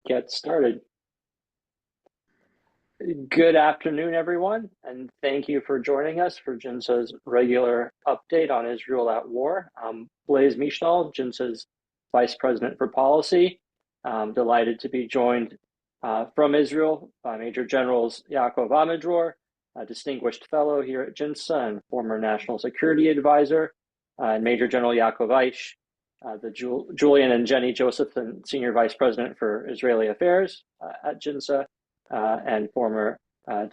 get started. Good afternoon, everyone, and thank you for joining us for Jinsa's regular update on Israel at war. I'm Blaise Mishnal, Jinsa's Vice President for Policy. I'm delighted to be joined from Israel by Major Generals Yaakov Amidror, a distinguished fellow here at Jinsa and former National Security Advisor, and Major General Yaakov Aish, Julian and Jenny Josephson, Senior Vice President for Israeli Affairs at Jinsa, and former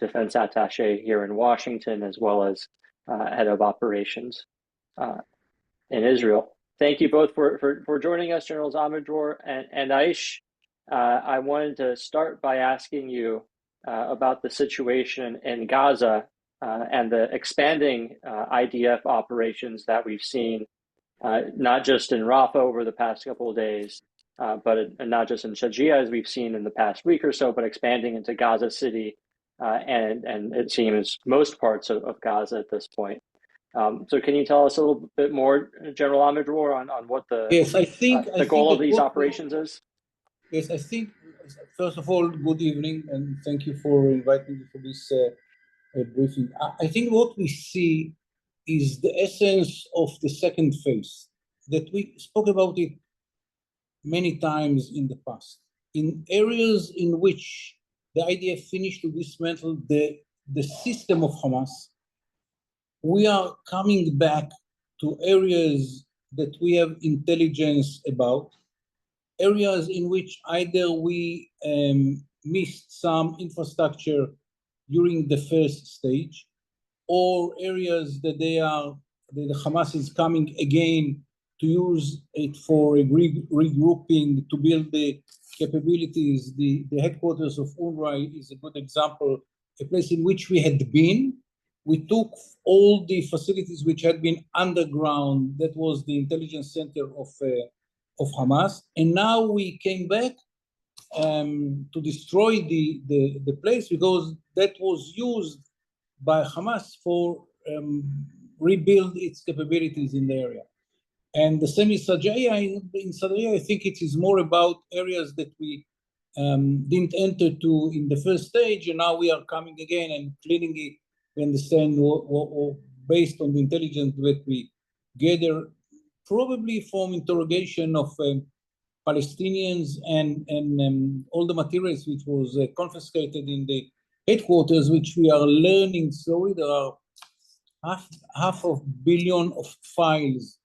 defense attaché here in Washington, as well as head of operations in Israel. Thank you both for joining us, Generals Amidror and Aish. I wanted to start by asking you about the situation in Gaza and the expanding IDF operations that we've seen, not just in Rafa over the past couple of days, but not just in Shajia, as we've seen in the past week or so, but expanding into Gaza City and it seems most parts of Gaza at this point. So can you tell us a little bit more, General Amidror, on what the goal of these operations is? Yes, I think, first of all, good evening, and thank you for inviting me for this briefing. I think what we see is the essence of the second phase, that we spoke about it many times in the past. In areas in which the IDF finished to dismantle the system of Hamas, we are coming back to areas that we have intelligence about, areas in which either we missed some infrastructure during the first stage, or areas that the Hamas is coming again to use it for a regrouping, to build the capabilities. The headquarters of UNRWA is a good example, a place in which we had been. We took all the facilities which had been underground, that was the intelligence center of Hamas, and now we came back to destroy the place, because that was used by Hamas for rebuild its capabilities in the area. And the same is Shajia. In Shajia, I think it is more about areas that we didn't enter to in the first stage, and now we are coming again and cleaning it. We understand, or based on the intelligence that we gather, probably from interrogation of Palestinians and all the materials which was confiscated in the headquarters, which we are learning slowly. There are half of billion of files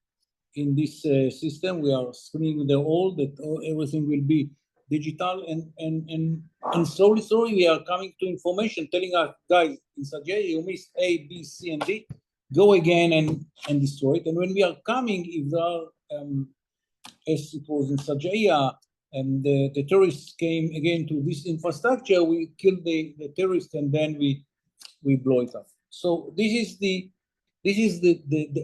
in this system. We are screening them all, that everything will be digital, and slowly we are coming to information telling us, guys, in Shajia you missed A, B, C, and D. Go again and destroy it. And when we are coming, if there are, as it was in Shajia, and the terrorists came again to this infrastructure, we kill the terrorists and then we blow it up. So this is the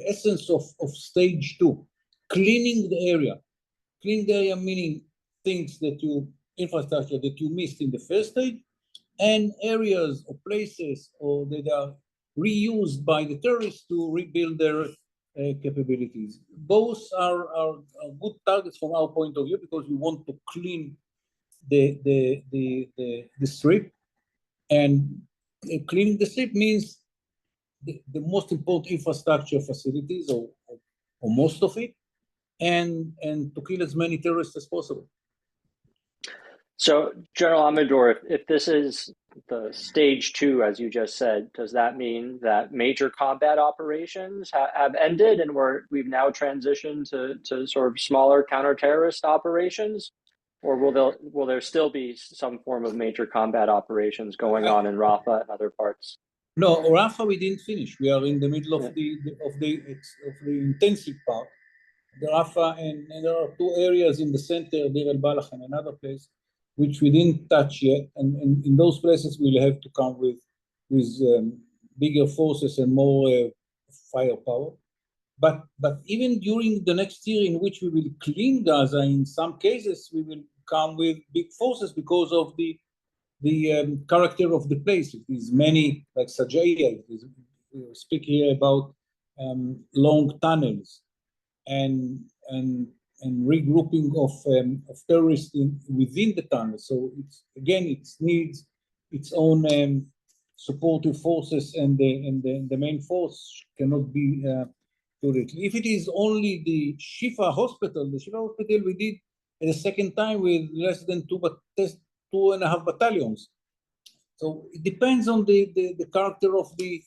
essence of stage two, cleaning the area. Cleaning the area meaning things infrastructure that you missed in the first stage, and areas or places or that are reused by the terrorists to rebuild their capabilities. Both are good targets from our point of view, because we want to clean the strip, and cleaning the strip means the most important infrastructure facilities, or most of it, and to kill as many terrorists as possible. So, General Amidror, if this is the stage two, as you just said, does that mean that major combat operations have ended and we've now transitioned to sort of smaller counter-terrorist operations? Or will there still be some form of major combat operations going on in Rafa and other parts? No, Rafa we didn't finish. We are in the middle of the intensive part. The Rafa, and there are two areas in the center, Deir el-Balach and another place, which we didn't touch yet, and in those places we'll have to come with bigger forces and more firepower. But even during the next year, in which we will clean Gaza, in some cases we will come with big forces because of the character of the place. It is many, like Shajia. We speak here about long tunnels and and regrouping of terrorists within the tunnel. So it needs its own supportive forces, and the main force cannot be directly. If it is only the Shifa hospital we did at the second time with less than 2.5 battalions. So it depends on the character of the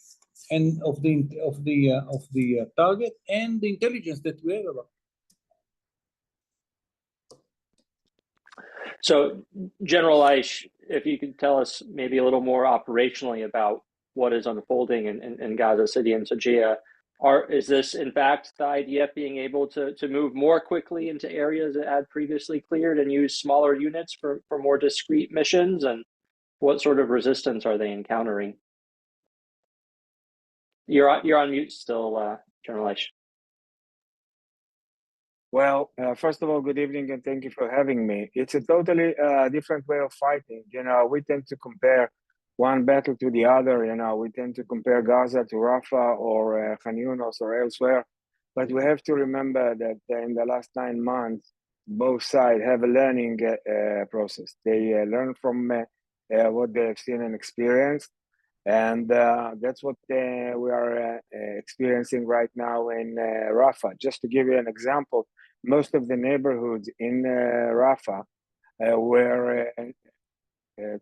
target and the intelligence that we have about. So, General Aish, if you could tell us maybe a little more operationally about what is unfolding in Gaza City and Sajia, is this in fact the IDF being able to move more quickly into areas that had previously cleared and use smaller units for more discrete missions, and what sort of resistance are they encountering? You're on mute still, General Aish. Well, first of all, good evening and thank you for having me. It's a totally different way of fighting. You know, we tend to compare one battle to the other. You know, we tend to compare Gaza to Rafa or Khan Yunis or elsewhere. But we have to remember that in the last 9 months, both sides have a learning process. They learn from what they have seen and experienced. And that's what we are experiencing right now in Rafa. Just to give you an example, most of the neighborhoods in Rafa were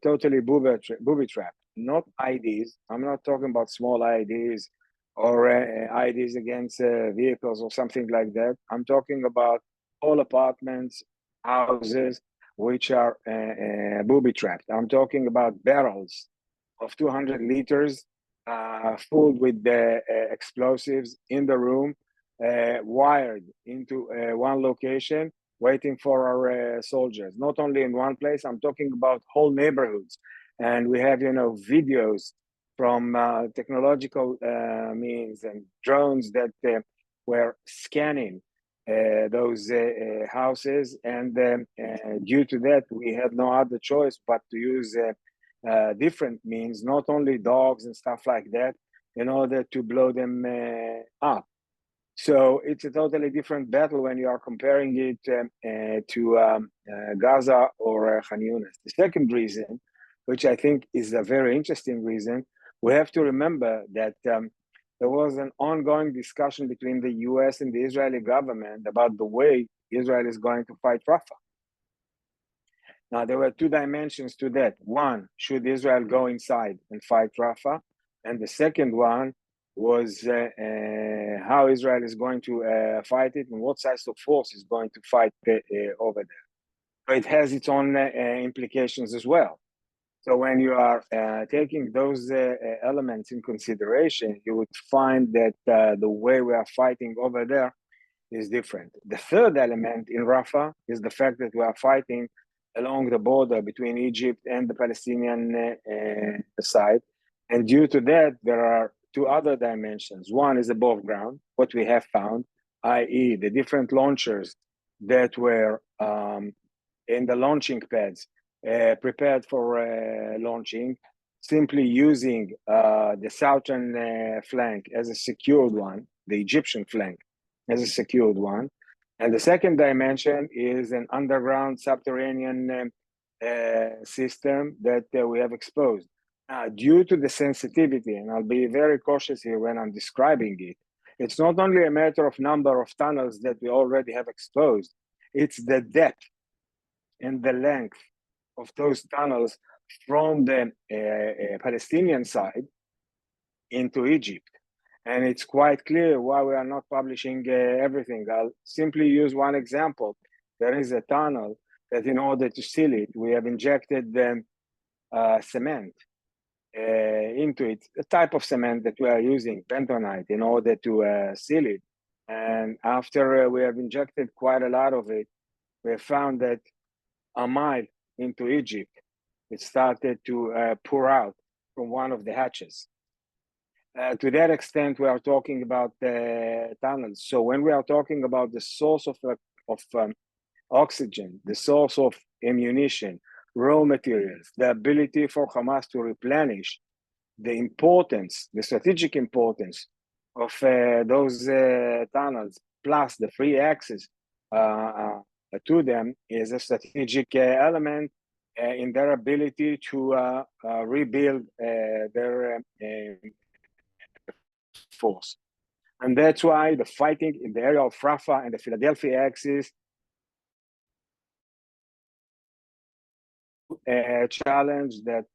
totally booby-trapped, not IDs. I'm not talking about small IDs or IDs against vehicles or something like that. I'm talking about all apartments, houses, which are booby-trapped. I'm talking about barrels of 200 liters full with the explosives in the room, wired into one location, waiting for our soldiers. Not only in one place, I'm talking about whole neighborhoods. And we have, videos from technological means and drones that were scanning those houses. And due to that, we had no other choice but to use different means, not only dogs and stuff like that, in order to blow them up. So it's a totally different battle when you are comparing it to Gaza or Khan Yunis. The second reason, which I think is a very interesting reason, we have to remember that there was an ongoing discussion between the US and the Israeli government about the way Israel is going to fight Rafah. Now, there were two dimensions to that. One, should Israel go inside and fight Rafah? And the second one was how Israel is going to fight it and what size of force is going to fight over there. So it has its own implications as well. So when you are taking those elements in consideration, you would find that the way we are fighting over there is different. The third element in Rafah is the fact that we are fighting along the border between Egypt and the Palestinian side. And due to that, there are two other dimensions. One is above ground, what we have found, i.e. the different launchers that were in the launching pads prepared for launching, simply using the southern flank as a secured one, the Egyptian flank as a secured one. And the second dimension is an underground subterranean system that we have exposed. Due to the sensitivity, and I'll be very cautious here when I'm describing it, it's not only a matter of number of tunnels that we already have exposed, it's the depth and the length of those tunnels from the Palestinian side into Egypt. And it's quite clear why we are not publishing everything. I'll simply use one example. There is a tunnel that in order to seal it, we have injected cement into it, a type of cement that we are using, bentonite, in order to seal it. And after we have injected quite a lot of it, we have found that a mile into Egypt, it started to pour out from one of the hatches. To that extent, we are talking about tunnels. So when we are talking about the source of oxygen, the source of ammunition, raw materials, the ability for Hamas to replenish, the importance, the strategic importance of those tunnels, plus the free access to them is a strategic element in their ability to rebuild their force. And that's why the fighting in the area of Rafah and the Philadelphia axis challenge that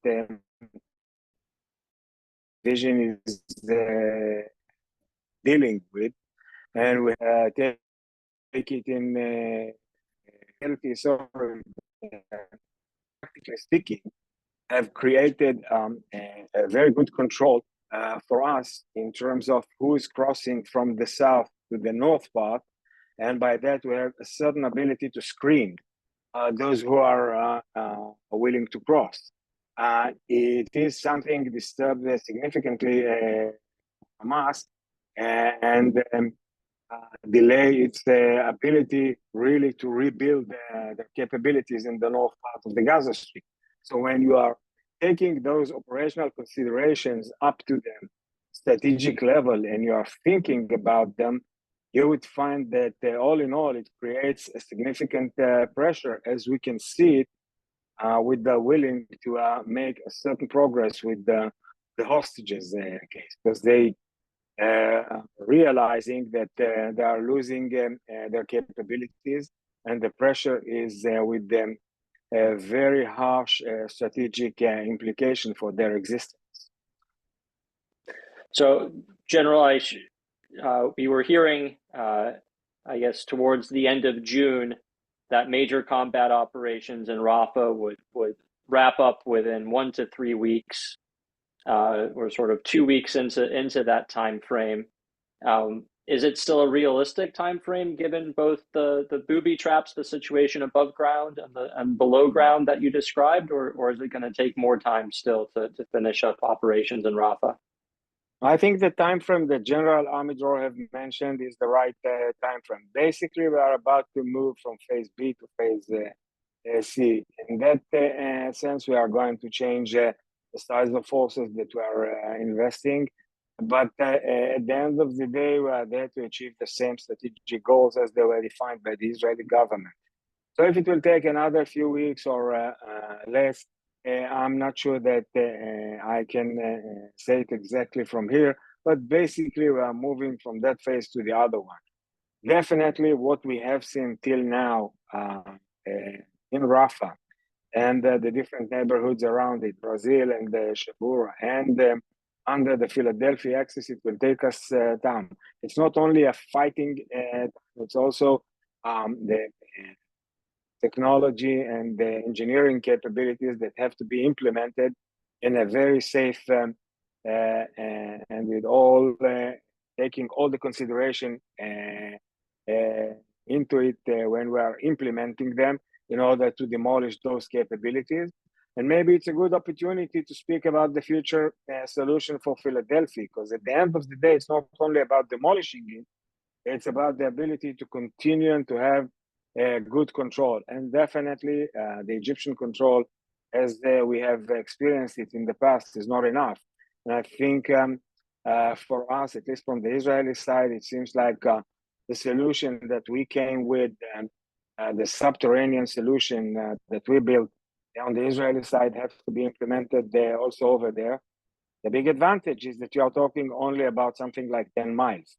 vision is dealing with, and we take it in practically speaking, have created a very good control for us in terms of who is crossing from the south to the north part, and by that we have a certain ability to screen those who are willing to cross. It is something disturbed significantly Hamas and delay its ability really to rebuild the capabilities in the north part of the Gaza Strip. So when you are taking those operational considerations up to the strategic level and you are thinking about them, you would find that all in all, it creates a significant pressure, as we can see it with the willing to make a certain progress with the hostages case, because they realizing that they are losing their capabilities, and the pressure is with them a very harsh strategic implication for their existence. So, General, we were hearing, I guess, towards the end of June, that major combat operations in Rafa would wrap up within 1 to 3 weeks. We're sort of 2 weeks into that time frame. Is it still a realistic time frame given both the booby traps, the situation above ground and below ground that you described, or is it going to take more time still to finish up operations in Rafa? I think the time frame that General Amidor have mentioned is the right time frame. Basically, we are about to move from phase B to phase C. In that sense, we are going to change the size of forces that we are investing. But at the end of the day, we are there to achieve the same strategic goals as they were defined by the Israeli government. So if it will take another few weeks or less, I'm not sure that I can say it exactly from here, but basically we are moving from that phase to the other one. Definitely what we have seen till now in Rafah and the different neighborhoods around it, Brazil and Shabura, and under the Philadelphia axis, it will take us down. It's not only a fighting, it's also the technology and the engineering capabilities that have to be implemented in a very safe and with all taking all the consideration into it when we are implementing them in order to demolish those capabilities. And maybe it's a good opportunity to speak about the future solution for Philadelphia, because at the end of the day, it's not only about demolishing it, it's about the ability to continue and to have good control. And definitely the Egyptian control, as we have experienced it in the past, is not enough. And I think for us, at least from the Israeli side, it seems like the solution that we came with, the subterranean solution that we built on the Israeli side, has to be implemented also over there. The big advantage is that you are talking only about something like 10 miles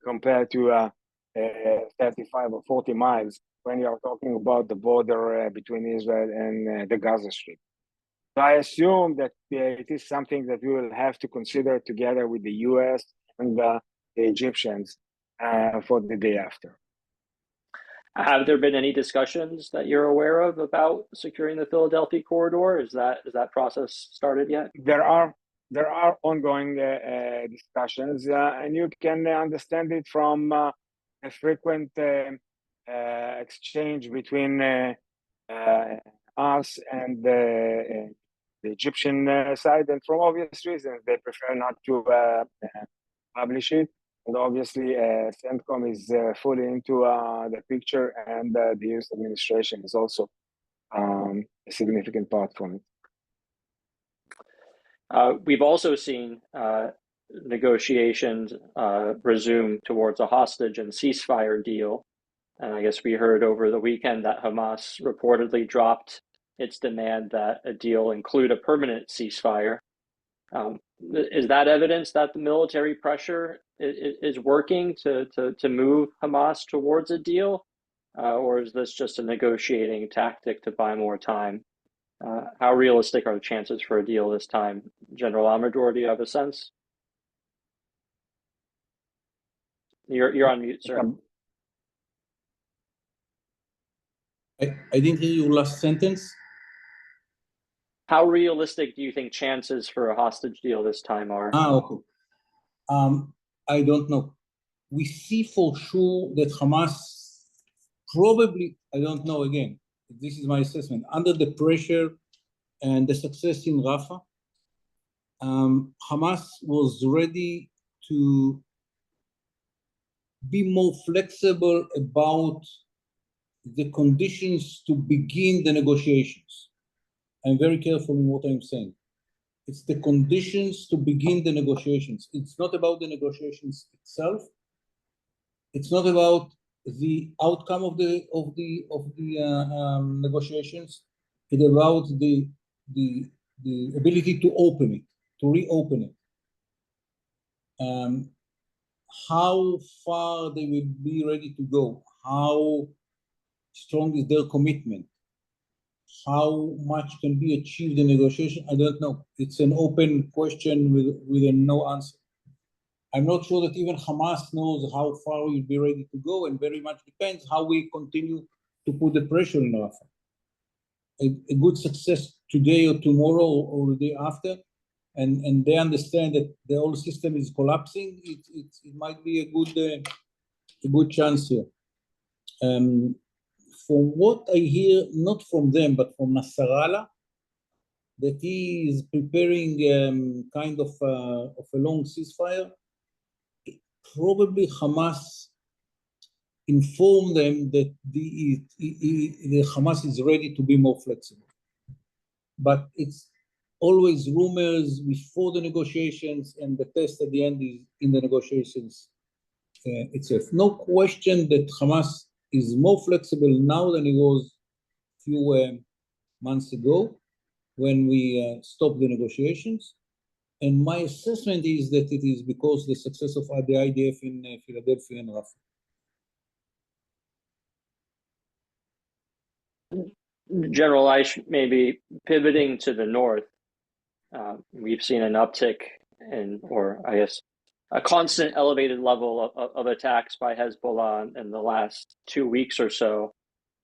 compared to 35 or 40 miles when you are talking about the border between Israel and the Gaza Strip. So I assume that it is something that we will have to consider together with the US and the Egyptians for the day after. Have there been any discussions that you're aware of about securing the Philadelphia corridor? Is that process started yet? There are ongoing discussions, and you can understand it from a frequent exchange between us and the Egyptian side, and from obvious reasons they prefer not to publish it. And obviously, CENTCOM is fully into the picture, and the US administration is also a significant part from it. We've also seen negotiations resume towards a hostage and ceasefire deal. And I guess we heard over the weekend that Hamas reportedly dropped its demand that a deal include a permanent ceasefire. Is that evidence that the military pressure is working to move Hamas towards a deal? Or is this just a negotiating tactic to buy more time? How realistic are the chances for a deal this time? General Amador, do you have a sense? You're on mute, sir. I didn't hear your last sentence. How realistic do you think chances for a hostage deal this time are? Okay. I don't know. We see for sure that Hamas probably, I don't know again, this is my assessment, under the pressure and the success in Rafa, Hamas was ready to be more flexible about the conditions to begin the negotiations. I'm very careful in what I'm saying. It's the conditions to begin the negotiations. It's not about the negotiations itself. It's not about the outcome of the negotiations. It's about the ability to open it, to reopen it. How far they will be ready to go, how strong is their commitment, how much can be achieved in negotiation, I don't know. It's an open question with a no answer. I'm not sure that even Hamas knows how far we'll be ready to go, and very much depends how we continue to put the pressure in Rafa. A good success today or tomorrow or the day after, and they understand that the whole system is collapsing, it might be a good chance here. From what I hear, not from them, but from Nasrallah, that he is preparing kind of a long ceasefire. Probably Hamas informed them that the Hamas is ready to be more flexible. But it's always rumors before the negotiations, and the test at the end is in the negotiations itself. No question that Hamas is more flexible now than it was a few months ago when we stopped the negotiations. And my assessment is that it is because the success of the IDF in Philadelphia and Rafa. General Eich, maybe pivoting to the north, we've seen an uptick in, or I guess, a constant elevated level of attacks by Hezbollah in the last 2 weeks or so.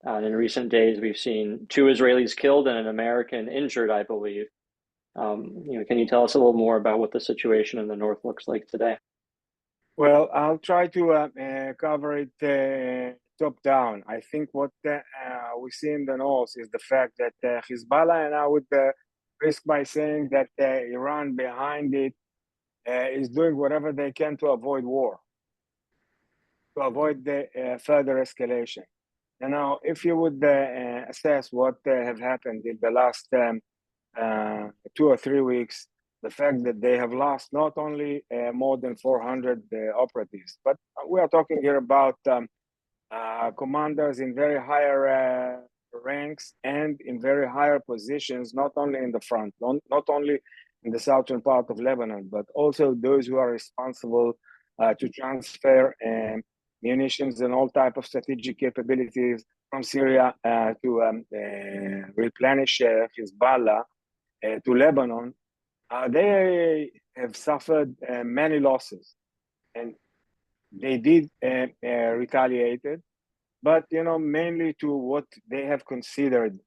In recent days, we've seen 2 Israelis killed and an American injured, I believe. Can you tell us a little more about what the situation in the north looks like today? Well, I'll try to cover it top down. I think what we see in the north is the fact that Hezbollah, and I would risk by saying that Iran behind it is doing whatever they can to avoid war, to avoid the further escalation. If you would assess what have happened in the last 2 or 3 weeks, the fact that they have lost not only more than 400 operatives, but we are talking here about commanders in very higher ranks and in very higher positions, not only in the front, not only in the southern part of Lebanon, but also those who are responsible to transfer munitions and all type of strategic capabilities from Syria to replenish Hezbollah to Lebanon. They have suffered many losses, and they did retaliated, but mainly to what they have considered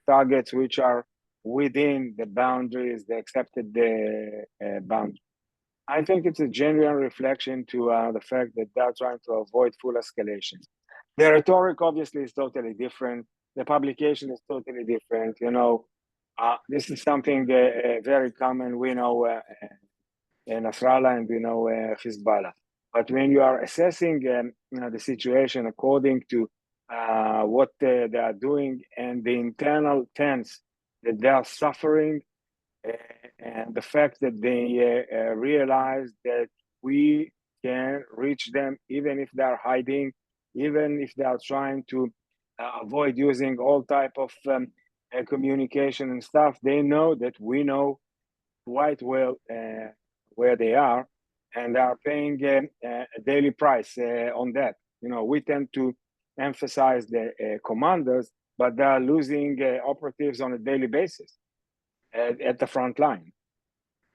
targets which are within the boundaries, the accepted boundaries. I think it's a genuine reflection to the fact that they're trying to avoid full escalation. The rhetoric obviously is totally different. The publication is totally different. This is something very common. We know Nasrallah and we know Hezbollah. But when you are assessing the situation according to what they are doing and the internal tense that they are suffering, and the fact that they realize that we can reach them, even if they are hiding, even if they are trying to avoid using all type of communication and stuff. They know that we know quite well where they are, and they are paying a daily price on that. We tend to emphasize the commanders, but they are losing operatives on a daily basis at the front line.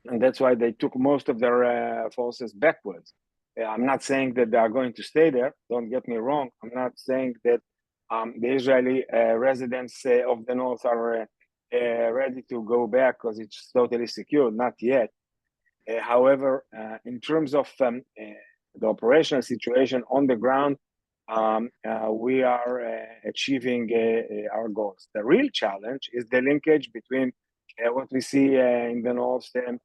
And that's why they took most of their forces backwards. I'm not saying that they are going to stay there. Don't get me wrong. I'm not saying that the Israeli residents of the north are ready to go back because it's totally secure. Not yet. However, in terms of the operational situation on the ground, we are achieving our goals. The real challenge is the linkage between what we see in the north and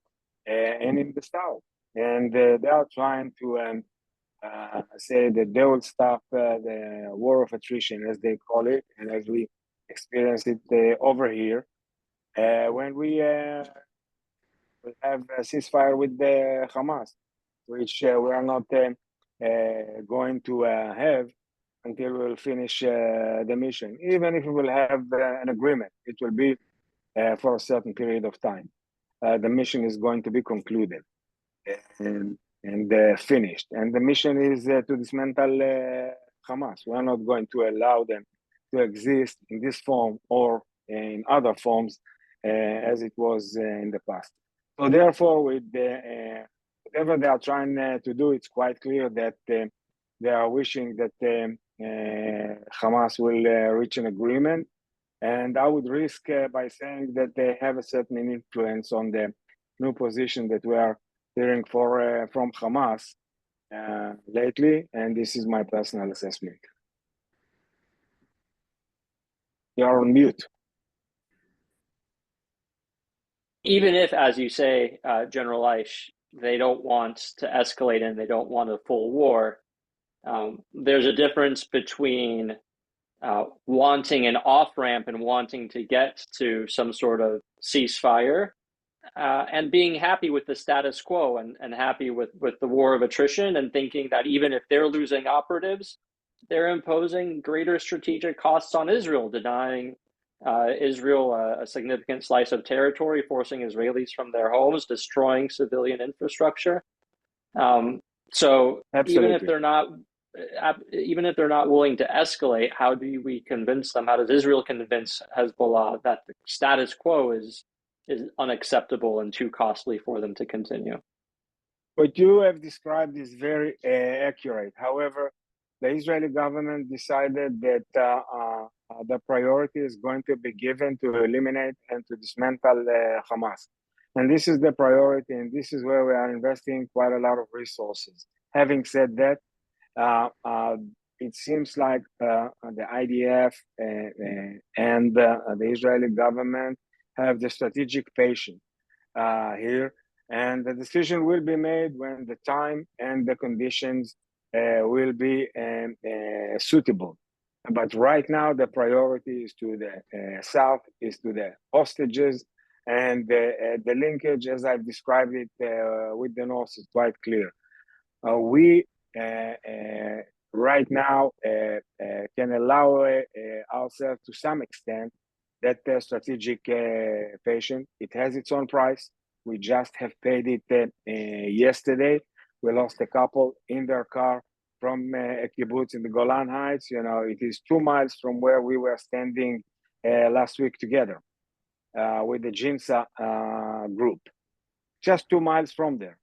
in the south. And they are trying to say that they will stop the war of attrition, as they call it, and as we experience it over here. When we have a ceasefire with the Hamas, which we are not going to have until we will finish the mission. Even if we will have an agreement, it will be for a certain period of time. The mission is going to be concluded and finished. And the mission is to dismantle Hamas. We are not going to allow them to exist in this form or in other forms as it was in the past. So therefore, with whatever they are trying to do, it's quite clear that they are wishing that Hamas will reach an agreement. And I would risk by saying that they have a certain influence on the new position that we are hearing from Hamas lately. And this is my personal assessment. You're on mute. Even if, as you say, General Eish, they don't want to escalate and they don't want a full war, there's a difference between wanting an off-ramp and wanting to get to some sort of ceasefire and being happy with the status quo and happy with the war of attrition and thinking that even if they're losing operatives, they're imposing greater strategic costs on Israel, denying Israel a significant slice of territory, forcing Israelis from their homes, destroying civilian infrastructure. So even if they're not willing to escalate, how do we convince them? How does Israel convince Hezbollah that the status quo is unacceptable and too costly for them to continue? What you have described is very accurate. However, the Israeli government decided that the priority is going to be given to eliminate and to dismantle Hamas. And this is the priority, and this is where we are investing quite a lot of resources. Having said that, it seems like the IDF and the Israeli government have the strategic patience here, and the decision will be made when the time and the conditions will be suitable. But right now, the priority is to the south, is to the hostages, and the linkage, as I've described it, with the north is quite clear. We right now can allow ourselves to some extent that strategic patience. It has its own price. We just have paid it yesterday. We lost a couple in their car from a kibbutz in the Golan Heights. It is 2 miles from where we were standing last week together with the Jinsa group. Just 2 miles from there.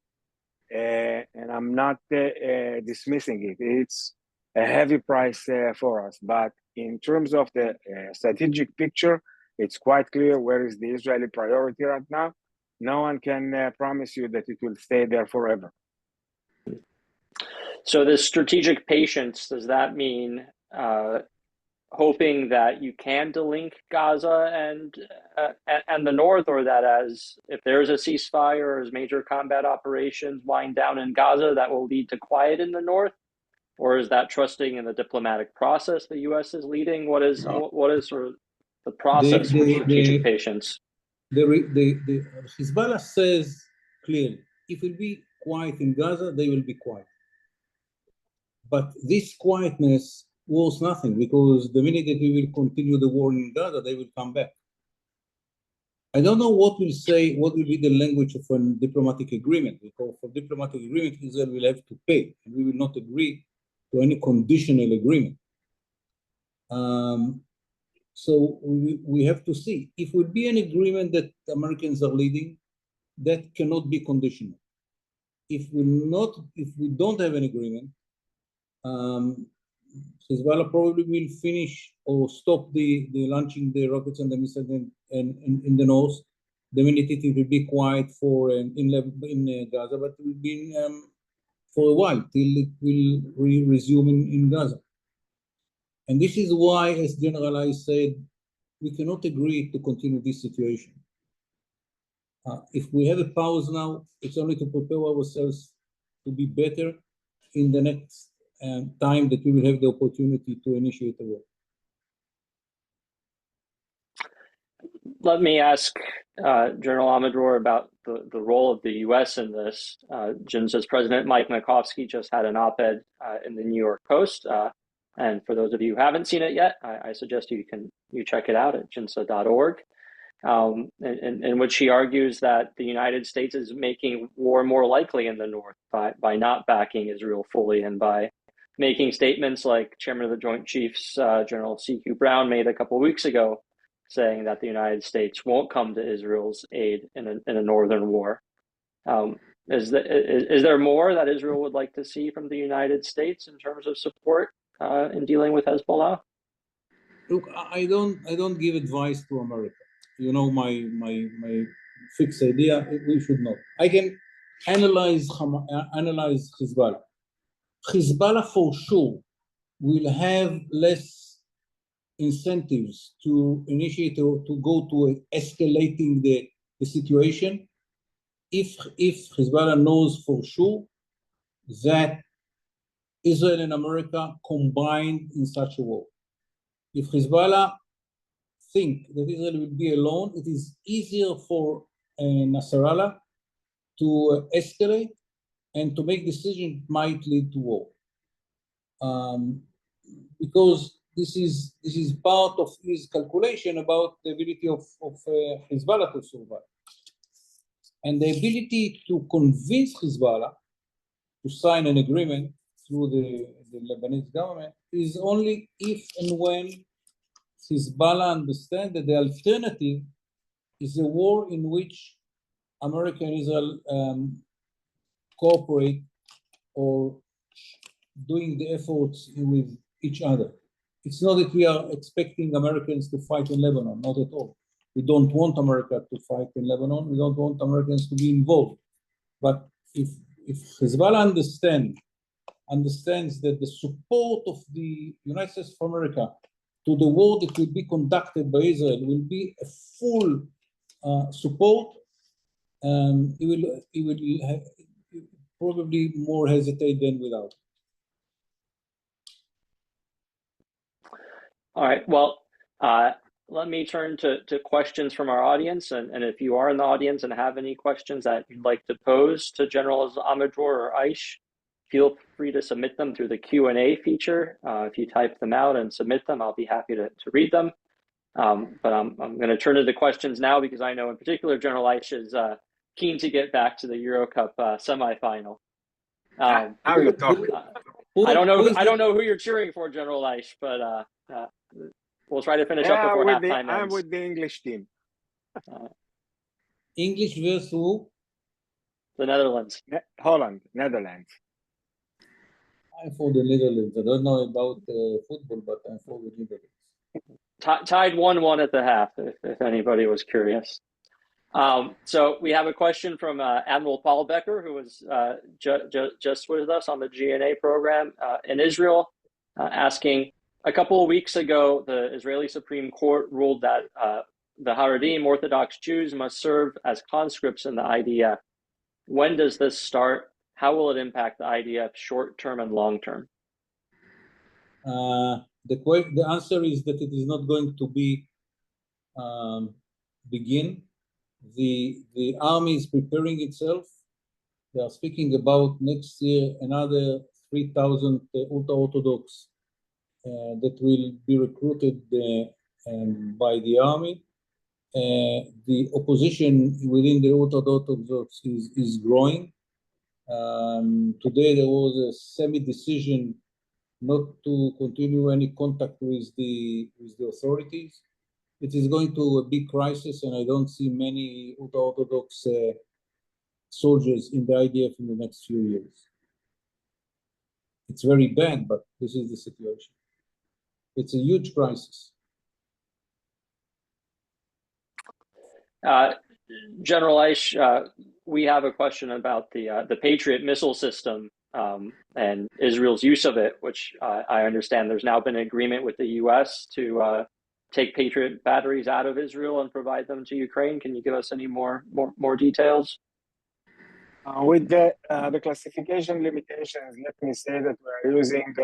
And I'm not dismissing it. It's a heavy price for us. But in terms of the strategic picture, it's quite clear where is the Israeli priority right now. No one can promise you that it will stay there forever. So this strategic patience, does that mean hoping that you can delink Gaza and the north, or that as if there's a ceasefire or as major combat operations wind down in Gaza, that will lead to quiet in the north? Or is that trusting in the diplomatic process the U.S. is leading? What is sort of the process for strategic patience? The Hezbollah says clearly, if it will be quiet in Gaza, they will be quiet. But this quietness was nothing, because the minute that we will continue the war in Gaza, they will come back. I don't know what will be the language of a diplomatic agreement, because for diplomatic agreement, Israel will have to pay, and we will not agree to any conditional agreement. So we have to see. If will be an agreement that the Americans are leading, that cannot be conditional. If we don't have an agreement, Hezbollah probably will finish or stop the launching the rockets and the missiles in the north. The minute it will be quiet for in Gaza, but it will be for a while till it will resume in Gaza. And this is why, as General I said, we cannot agree to continue this situation. If we have a pause now, it's only to prepare ourselves to be better in the next time that we will have the opportunity to initiate a war. Let me ask General Amador about the role of the U.S. in this. GINSA's President Mike Makovsky just had an op-ed in the New York Post. And for those of you who haven't seen it yet, I suggest you check it out at ginsa.org, in which he argues that the United States is making war more likely in the north by not backing Israel fully, and by making statements like Chairman of the Joint Chiefs, General C.Q. Brown, made a couple of weeks ago, saying that the United States won't come to Israel's aid in a northern war. Is there more that Israel would like to see from the United States in terms of support in dealing with Hezbollah? Look, I don't give advice to America. You know my fixed idea. We should not. I can analyze Hezbollah. Hezbollah for sure will have less incentives to initiate or to go to escalating the situation if Hezbollah knows for sure that Israel and America combined in such a war. If Hezbollah think that Israel will be alone, it is easier for Nasrallah to escalate and to make decisions might lead to war. Because this is part of his calculation about the ability of Hezbollah to survive. And the ability to convince Hezbollah to sign an agreement through the Lebanese government is only if and when Hezbollah understands that the alternative is a war in which America and Israel cooperate or doing the efforts with each other. It's not that we are expecting Americans to fight in Lebanon, not at all. We don't want America to fight in Lebanon. We don't want Americans to be involved. But if Hezbollah understands that the support of the United States of America to the war that will be conducted by Israel will be a full support, he will probably more hesitate than without. All right. Well, let me turn to questions from our audience. And if you are in the audience and have any questions that you'd like to pose to Generals Amador or Aish, feel free to submit them through the Q&A feature. If you type them out and submit them, I'll be happy to read them. But I'm going to turn to the questions now, because I know in particular General Aish is keen to get back to the Euro Cup semifinal. How you talk? I don't know who you're cheering for, General Aish, but we'll try to finish up before halftime ends. I'm with the English team. English versus who? The Netherlands. Holland, Netherlands. I'm for the Netherlands. I don't know about football, but I'm for the Netherlands. Tied 1-1 at the half, if anybody was curious. So we have a question from Admiral Paul Becker, who was just with us on the GNA program in Israel, asking, a couple of weeks ago, the Israeli Supreme Court ruled that the Haredim, Orthodox Jews, must serve as conscripts in the IDF. When does this start? How will it impact the IDF short-term and long-term? The answer is that it is not going to be begin. The army is preparing itself. They are speaking about next year another 3,000 ultra-Orthodox that will be recruited by the army. The opposition within the Orthodox is growing. Today there was a semi-decision not to continue any contact with the authorities. It is going to a big crisis, and I don't see many ultra-Orthodox soldiers in the IDF in the next few years. It's very bad, but this is the situation. It's a huge crisis. General Eish, we have a question about the Patriot missile system and Israel's use of it, which I understand there's now been an agreement with the U.S. to take Patriot batteries out of Israel and provide them to Ukraine. Can you give us any more details? With the classification limitations, let me say that we're using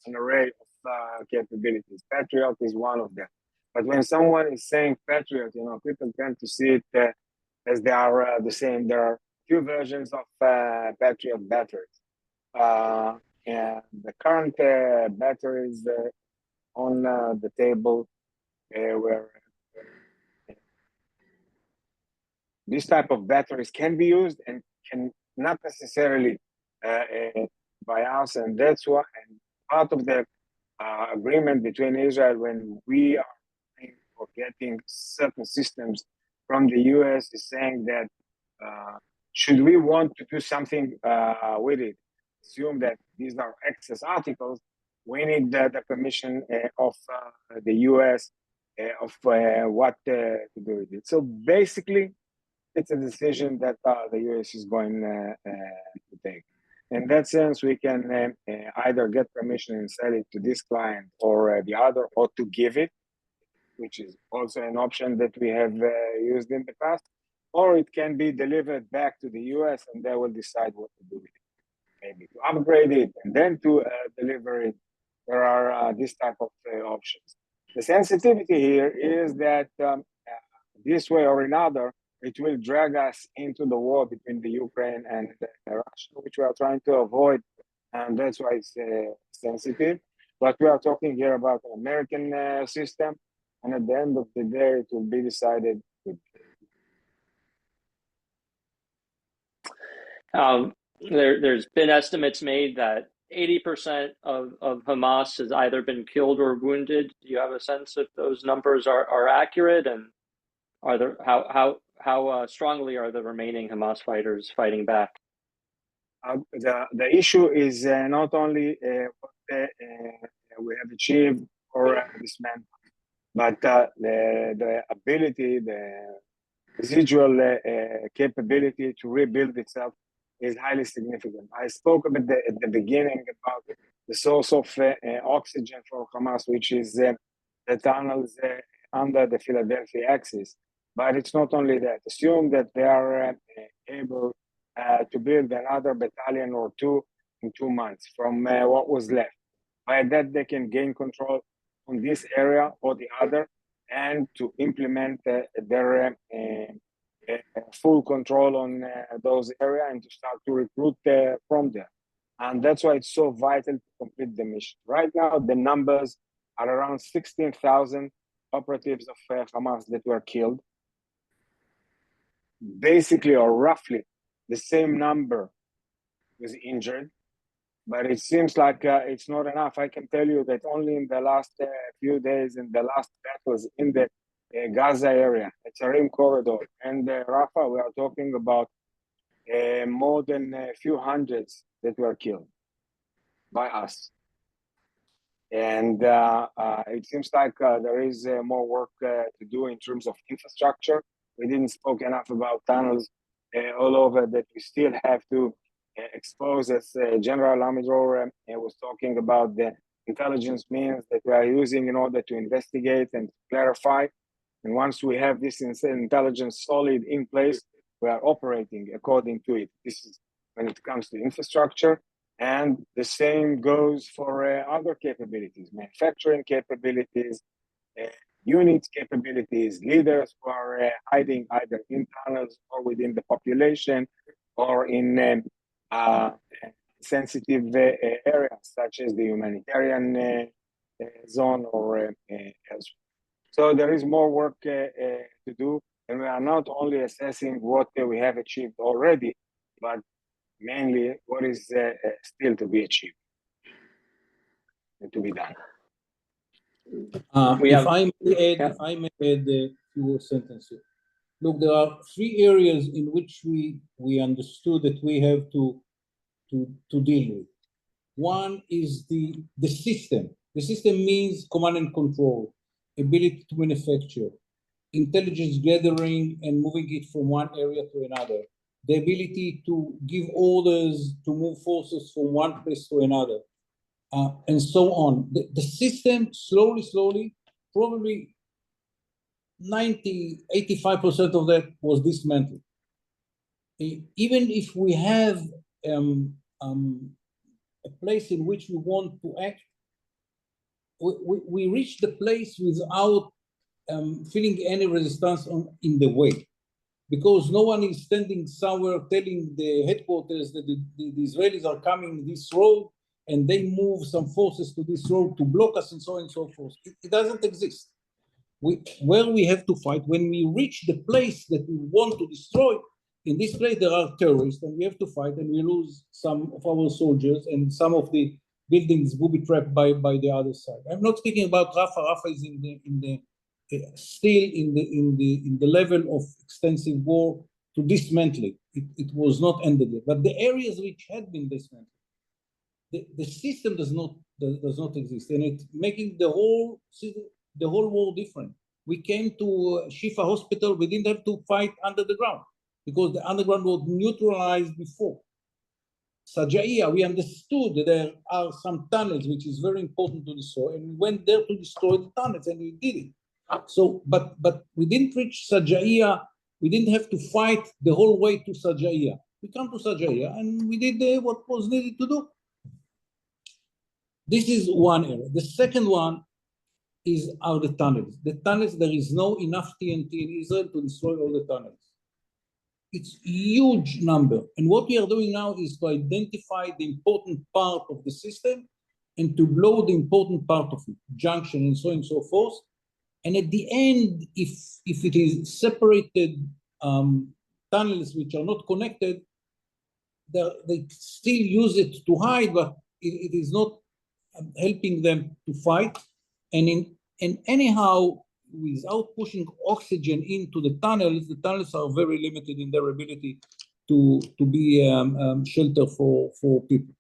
an array of capabilities. Patriot is one of them. But when someone is saying Patriot, people tend to see it as they are the same. There are two versions of Patriot batteries. And the current batteries on the table where this type of batteries can be used and can not necessarily by us. And that's why part of the agreement between Israel when we are for getting certain systems from the US is saying that should we want to do something with it, assume that these are excess articles, we need the permission of the US of what to do with it. So basically, it's a decision that the US is going to take. In that sense, we can either get permission and sell it to this client or the other, or to give it, which is also an option that we have used in the past, or it can be delivered back to the US and they will decide what to do with it. Maybe to upgrade it and then to deliver it. There are this type of options. The sensitivity here is that this way or another, it will drag us into the war between the Ukraine and Russia, which we are trying to avoid, and that's why it's sensitive. But we are talking here about an American system, and at the end of the day, it will be decided. There's been estimates made that 80% of Hamas has either been killed or wounded. Do you have a sense if those numbers are accurate, and are there how strongly are the remaining Hamas fighters fighting back? The issue is not only what we have achieved or dismantled, but the ability, the residual capability to rebuild itself is highly significant. I spoke at the beginning about the source of oxygen for Hamas, which is the tunnels under the Philadelphia axis. But it's not only that. Assume that they are able to build another battalion or two in 2 months from what was left. By that, they can gain control on this area or the other, and to implement their full control on those areas and to start to recruit from there. And that's why it's so vital to complete the mission. Right now, the numbers are around 16,000 operatives of Hamas that were killed. Basically, or roughly, the same number was injured. But it seems like it's not enough. I can tell you that only in the last few days, in the last battles in the Gaza area, Tzarim corridor, and Rafa, we are talking about more than a few hundreds that were killed by us. And it seems like there is more work to do in terms of infrastructure. We didn't spoke enough about tunnels all over that we still have to expose, as General Amidor was talking about, the intelligence means that we are using in order to investigate and clarify. And once we have this intelligence solid in place, we are operating according to it. This is when it comes to infrastructure. And the same goes for other capabilities, manufacturing capabilities, unit capabilities, leaders who are hiding either in tunnels or within the population or in sensitive areas, such as the humanitarian zone or elsewhere. So there is more work to do, and we are not only assessing what we have achieved already, but mainly what is still to be achieved and to be done. If I may add a few sentences. Look, there are 3 areas in which we understood that we have to deal with. One is the system. The system means command and control, ability to manufacture, intelligence gathering and moving it from one area to another, the ability to give orders to move forces from one place to another, and so on. The system slowly, probably 85% of that was dismantled. Even if we have a place in which we want to act, we reach the place without feeling any resistance in the way, because no one is standing somewhere telling the headquarters that the Israelis are coming this road and they move some forces to this road to block us and so on and so forth. It doesn't exist. Where we have to fight, when we reach the place that we want to destroy, in this place there are terrorists and we have to fight, and we lose some of our soldiers and some of the buildings will be trapped by the other side. I'm not speaking about Rafa. Rafa is still in the level of extensive war to dismantle it. It was not ended yet. But the areas which had been dismantled, the system does not exist, and it's making the whole war different. We came to Shifa Hospital. We didn't have to fight under the ground because the underground was neutralized before. Sajaiya, we understood that there are some tunnels which is very important to destroy, and we went there to destroy the tunnels, and we did it. So, but we didn't reach Sajaiya. We didn't have to fight the whole way to Sajaiya. We come to Sajaiya, and we did what was needed to do. This is one area. The second one are the tunnels. The tunnels, there is no enough TNT in Israel to destroy all the tunnels. It's a huge number. And what we are doing now is to identify the important part of the system and to blow the important part of it, junction and so on and so forth. And at the end, if it is separated tunnels which are not connected, they still use it to hide, but it is not helping them to fight. And anyhow, without pushing oxygen into the tunnels are very limited in their ability to be shelter for people.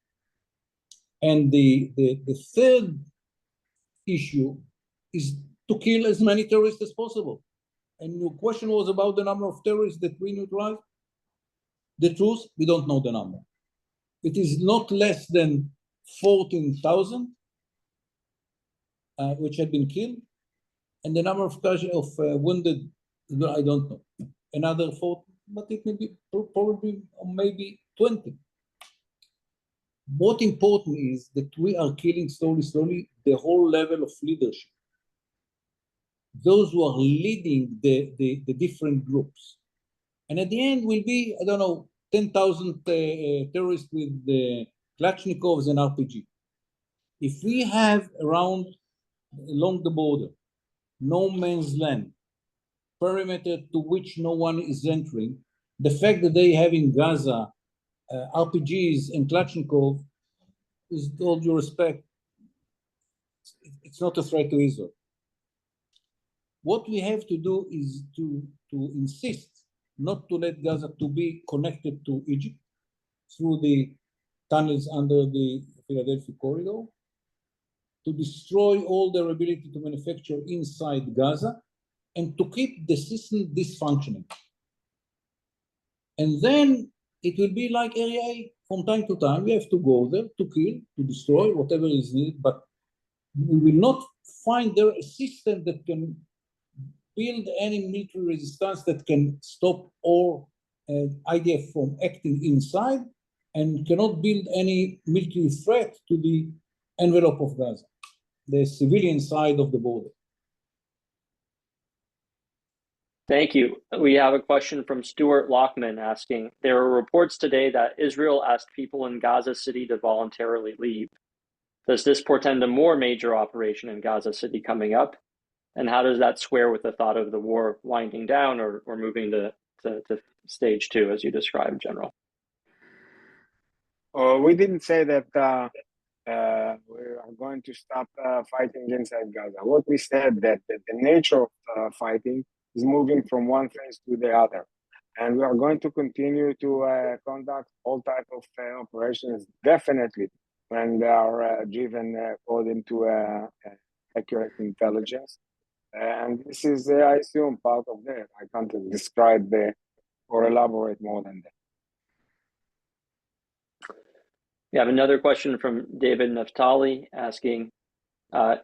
And the third issue is to kill as many terrorists as possible. And your question was about the number of terrorists that we neutralized. The truth, we don't know the number. It is not less than 14,000, which had been killed. And the number of wounded, I don't know. Another 4, but it may be probably maybe 20. What important is that we are killing slowly the whole level of leadership. Those who are leading the different groups. And at the end will be, 10,000 terrorists with the Kalashnikovs and RPG. If we have along the border, no man's land, perimeter to which no one is entering, the fact that they have in Gaza RPGs and Kalashnikov is, with all due respect, it's not a threat to Israel. What we have to do is to insist not to let Gaza to be connected to Egypt through the tunnels under the Philadelphia corridor, to destroy all their ability to manufacture inside Gaza, and to keep the system dysfunctioning. And then it will be like Area A. From time to time, we have to go there to kill, to destroy whatever is needed, but we will not find there a system that can build any military resistance that can stop all IDF from acting inside, and cannot build any military threat to the envelope of Gaza, the civilian side of the border. Thank you. We have a question from Stuart Lockman asking, there are reports today that Israel asked people in Gaza City to voluntarily leave. Does this portend a more major operation in Gaza City coming up? And how does that square with the thought of the war winding down or moving to stage 2, as you described, General? We didn't say that we are going to stop fighting inside Gaza. What we said that the nature of fighting is moving from one phase to the other. And we are going to continue to conduct all type of operations, definitely, when they are driven according to accurate intelligence. And this is, I assume, part of that. I can't describe or elaborate more than that. We have another question from David Naftali asking,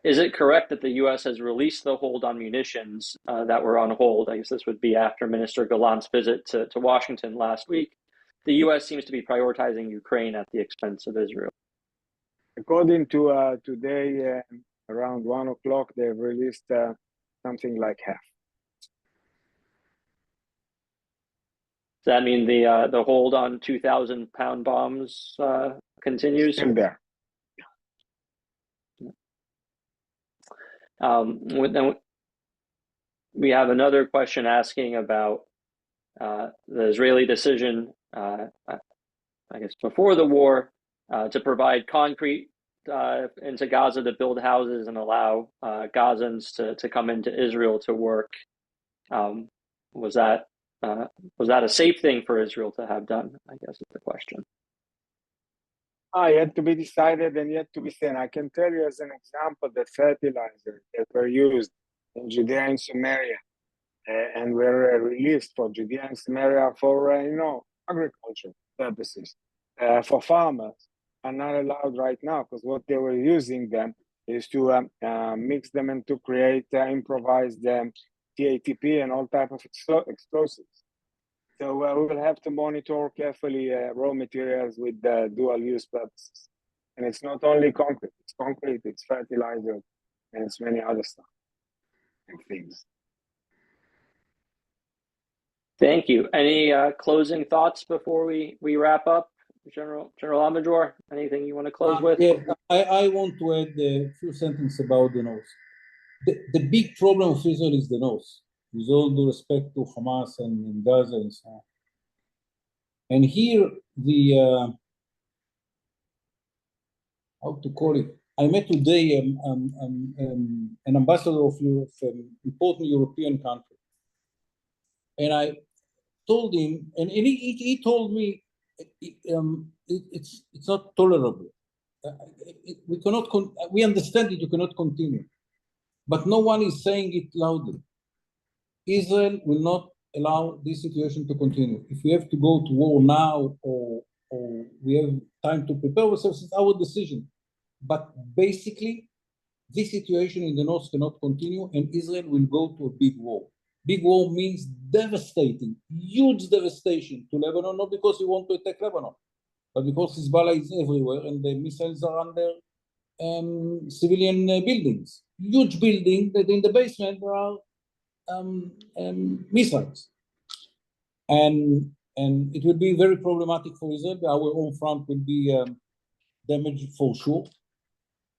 is it correct that the U.S. has released the hold on munitions that were on hold? I guess this would be after Minister Gallant's visit to Washington last week. The U.S. seems to be prioritizing Ukraine at the expense of Israel. According to today, around 1 o'clock, they've released something like half. Does that mean the hold on 2,000-pound bombs continues? Still there. Then we have another question asking about the Israeli decision, I guess before the war, to provide concrete into Gaza to build houses and allow Gazans to come into Israel to work. Was that a safe thing for Israel to have done? I guess is the question. Yet to be decided and yet to be seen. I can tell you as an example that fertilizers that were used in Judea and Samaria and were released for Judea and Samaria for agriculture purposes for farmers are not allowed right now, because what they were using them is to mix them and to create improvised TATP and all type of explosives. So we will have to monitor carefully raw materials with dual use purposes. And it's not only concrete, it's fertilizer, and it's many other stuff and things. Thank you. Any closing thoughts before we wrap up? General Amador, anything you want to close with? Yeah, I want to add a few sentences about the north. The big problem of Israel is the north, with all due respect to Hamas and Gaza and so on. And here, how to call it? I met today an ambassador of an important European country. And I told him, and he told me, it's not tolerable. We understand that you cannot continue, but no one is saying it loudly. Israel will not allow this situation to continue. If we have to go to war now or we have time to prepare ourselves, it's our decision. But basically, this situation in the north cannot continue, and Israel will go to a big war. Big war means devastating, huge devastation to Lebanon, not because we want to attack Lebanon, but because Hezbollah is everywhere and the missiles are under civilian buildings. Huge building that in the basement there are missiles. And it will be very problematic for Israel. Our own front will be damaged for sure.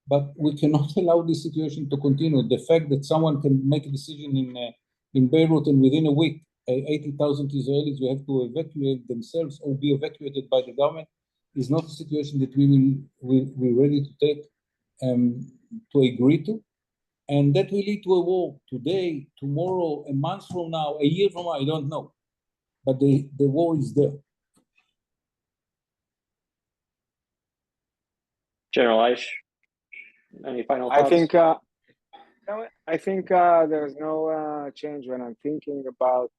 But we cannot allow this situation to continue. The fact that someone can make a decision in Beirut and within a week, 80,000 Israelis will have to evacuate themselves or be evacuated by the government is not a situation that we're ready to take, to agree to. And that will lead to a war today, tomorrow, a month from now, a year from now, I don't know. But the war is there. General Aish, any final thoughts? I think there's no change when I'm thinking about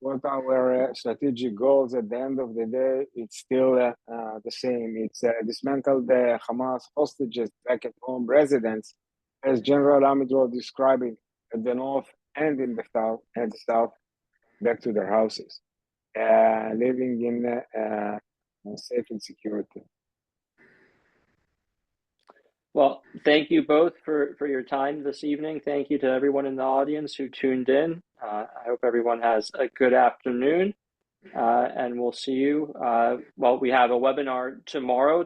what our strategic goals at the end of the day. It's still the same. It's dismantle the Hamas hostages back at home residents, as General Amidro describing at the north and in the south, back to their houses, living in safe and security. Well, thank you both for your time this evening. Thank you to everyone in the audience who tuned in. I hope everyone has a good afternoon, and we'll see you. Well, we have a webinar tomorrow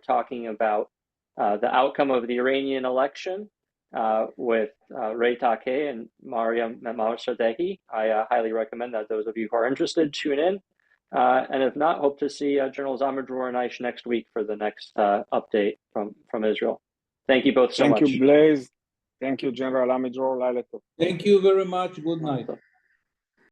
talking about the outcome of the Iranian election with Ray Takei and Mariam Mamasadeghi. I highly recommend that those of you who are interested tune in. And if not, hope to see General Amidror and Aish next week for the next update from Israel. Thank you both so much. Thank you, Blaze. Thank you, General Amidror. Thank you very much. Good night.